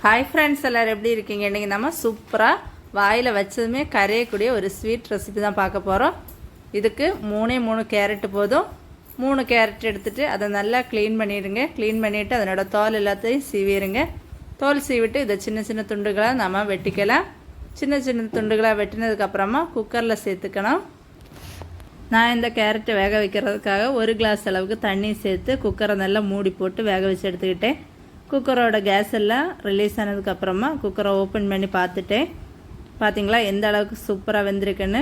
Hi friends, எல்லோரும் எப்படி இருக்கீங்க? இன்றைக்கி நம்ம சூப்பராக வாயில் வச்சதுமே கரையக்கூடிய ஒரு ஸ்வீட் ரெசிபி தான் பார்க்க போகிறோம். இதுக்கு 3 கேரட்டு போதும். 3 கேரட் எடுத்துகிட்டு அதை நல்லா க்ளீன் பண்ணிடுங்க. க்ளீன் பண்ணிவிட்டு அதனோட தோல் எல்லாத்தையும் சீவிடுங்க. தோல் சீவிட்டு இதை சின்ன சின்ன துண்டுகளாக நம்ம வெட்டிக்கலாம். சின்ன சின்ன துண்டுகளாக வெட்டினதுக்கப்புறமா குக்கரில் சேர்த்துக்கணும். நான் இந்த கேரட்டை வேக வைக்கிறதுக்காக 1 கிளாஸ் அளவுக்கு தண்ணி சேர்த்து குக்கரை நல்லா மூடி போட்டு வேக வச்சு எடுத்துக்கிட்டேன். குக்கரோட கேஸ் எல்லாம் ரிலீஸ் ஆனதுக்கப்புறமா குக்கரை ஓப்பன் பண்ணி பார்த்துட்டேன். பார்த்தீங்களா எந்த அளவுக்கு சூப்பராக வெந்திருக்குன்னு.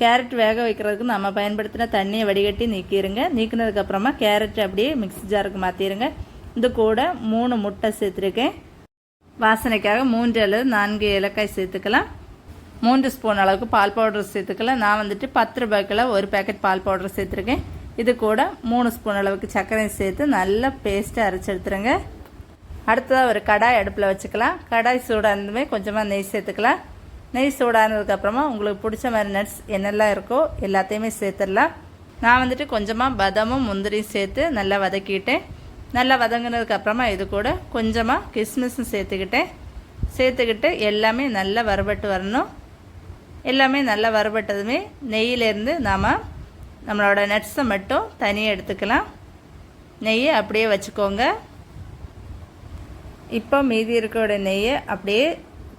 கேரட் வேக வைக்கிறதுக்கு நம்ம பயன்படுத்தின தண்ணியை வடிகட்டி நீக்கிடுங்க. நீக்கினதுக்கப்புறமா கேரட் அப்படியே மிக்ஸி ஜாருக்கு மாற்றிடுங்க. இது கூட 3 முட்டை சேர்த்துருக்கேன். வாசனைக்காக 3 அல்லது 4 ஏலக்காய் சேர்த்துக்கலாம். 3 ஸ்பூன் அளவுக்கு பால் பவுடர் சேர்த்துக்கலாம். நான் வந்துட்டு 10 ரூபாய்க்குள்ள 1 பேக்கெட் பால் பவுடர் சேர்த்துருக்கேன். இது கூட 3 ஸ்பூன் அளவுக்கு சர்க்கரையும் சேர்த்து நல்லா பேஸ்ட்டாக அரைச்சி எடுத்துருங்க. அடுத்ததாக ஒரு கடாய் அடுப்பில் வச்சுக்கலாம். கடாய் சூடானதுமே கொஞ்சமாக நெய் சேர்த்துக்கலாம். நெய் சூடானதுக்கப்புறமா உங்களுக்கு பிடிச்ச மாதிரி நட்ஸ் என்னெல்லாம் இருக்கோ எல்லாத்தையுமே சேர்த்துடலாம். நான் வந்துட்டு கொஞ்சமாக பாதாமும் முந்திரியும் சேர்த்து நல்லா வதக்கிட்டேன். நல்லா வதங்கினதுக்கப்புறமா இது கூட கொஞ்சமாக கிஸ்மிஸும் சேர்த்துக்கிட்டு எல்லாமே நல்லா வறுபட்டு வரணும். எல்லாமே நல்லா வறுபட்டதுமே நெய்யிலேருந்து நம்மளோட நட்ஸை மட்டும் தனியாக எடுத்துக்கலாம். நெய்யை அப்படியே வச்சுக்கோங்க. இப்போ மீதி இருக்கிற நெய்யை அப்படியே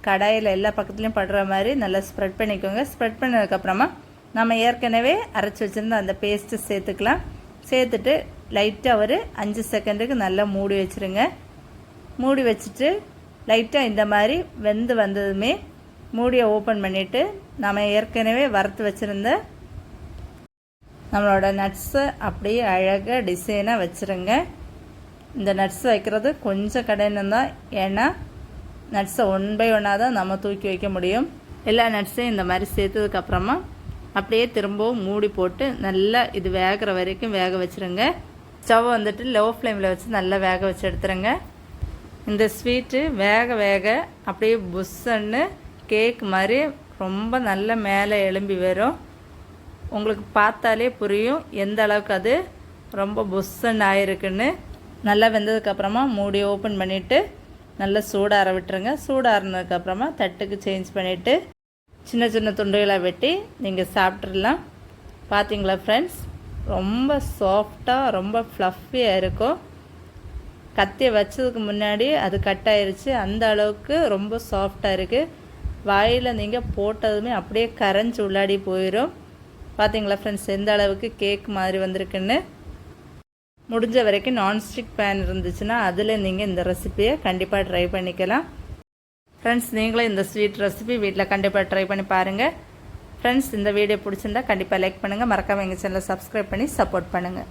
கடாயில் எல்லா பக்கத்துலேயும் படுற மாதிரி நல்லா ஸ்ப்ரெட் பண்ணிக்கோங்க. ஸ்ப்ரெட் பண்ணதுக்கப்புறமா நம்ம ஏற்கனவே அரைச்சி வச்சுருந்த அந்த பேஸ்ட்டு சேர்த்துக்கலாம். சேர்த்துட்டு லைட்டாக ஒரு 5 செகண்டுக்கு நல்லா மூடி வச்சுருங்க. மூடி வச்சுட்டு லைட்டாக இந்த மாதிரி வெந்து வந்ததுமே மூடியை ஓப்பன் பண்ணிவிட்டு நம்ம ஏற்கனவே வறுத்து வச்சுருந்த நம்மளோட நட்ஸை அப்படியே அழகாக டிசைனாக வச்சுருங்க. இந்த நட்ஸ் வைக்கிறது கொஞ்சம் கடினம் தான். ஏன்னா நட்ஸை 1 பை 1 தான் நம்ம தூக்கி வைக்க முடியும். எல்லா நட்ஸையும் இந்த மாதிரி சேர்த்ததுக்கப்புறமா அப்படியே திரும்பவும் மூடி போட்டு நல்லா இது வேகிற வரைக்கும் வேக வச்சுருங்க. ஸ்டவ் வந்துட்டு லோ ஃப்ளேமில் வச்சு நல்லா வேக வச்சு எடுத்துருங்க. இந்த ஸ்வீட்டு வேக அப்படியே புஷ்ஷன்னு கேக் மாதிரி ரொம்ப நல்ல மேலே எழும்பி வரும். உங்களுக்கு பார்த்தாலே புரியும் எந்த அளவுக்கு அது ரொம்ப புஷ்ஷன்னு ஆயிருக்குன்னு. நல்லா வெந்ததுக்கப்புறமா மூடி ஓப்பன் பண்ணிவிட்டு நல்லா சூடார விட்டுருங்க. சூடாறினதுக்கப்புறமா தட்டுக்கு சேஞ்ச் பண்ணிவிட்டு சின்ன சின்ன துண்டுகளாக வெட்டி நீங்கள் சாப்பிட்றலாம். பார்த்தீங்களா ஃப்ரெண்ட்ஸ், ரொம்ப சாஃப்டாக ரொம்ப ஃப்ளஃபியாக இருக்கும். கத்தியை வச்சதுக்கு முன்னாடி அது கட் ஆயிருச்சு. அந்த அளவுக்கு ரொம்ப சாஃப்டாக இருக்குது. வாயில் நீங்கள் போட்டதுமே அப்படியே கரைஞ்சி உள்ளாடி போயிடும். பார்த்தீங்களா ஃப்ரெண்ட்ஸ் எந்த அளவுக்கு கேக் மாதிரி வந்திருக்குன்னு. முடிஞ்ச வரைக்கும் நான்ஸ்டிக் பேன் இருந்துச்சுன்னா அதில் நீங்கள் இந்த ரெசிபியை கண்டிப்பாக ட்ரை பண்ணிக்கலாம். ஃப்ரெண்ட்ஸ் நீங்களும் இந்த ஸ்வீட் ரெசிபி வீட்டில் கண்டிப்பாக ட்ரை பண்ணி பாருங்கள். ஃப்ரெண்ட்ஸ் இந்த வீடியோ பிடிச்சிருந்தா கண்டிப்பாக லைக் பண்ணுங்கள். மறக்காமல் எங்கள் சேனலை சப்ஸ்கிரைப் பண்ணி சப்போர்ட் பண்ணுங்கள்.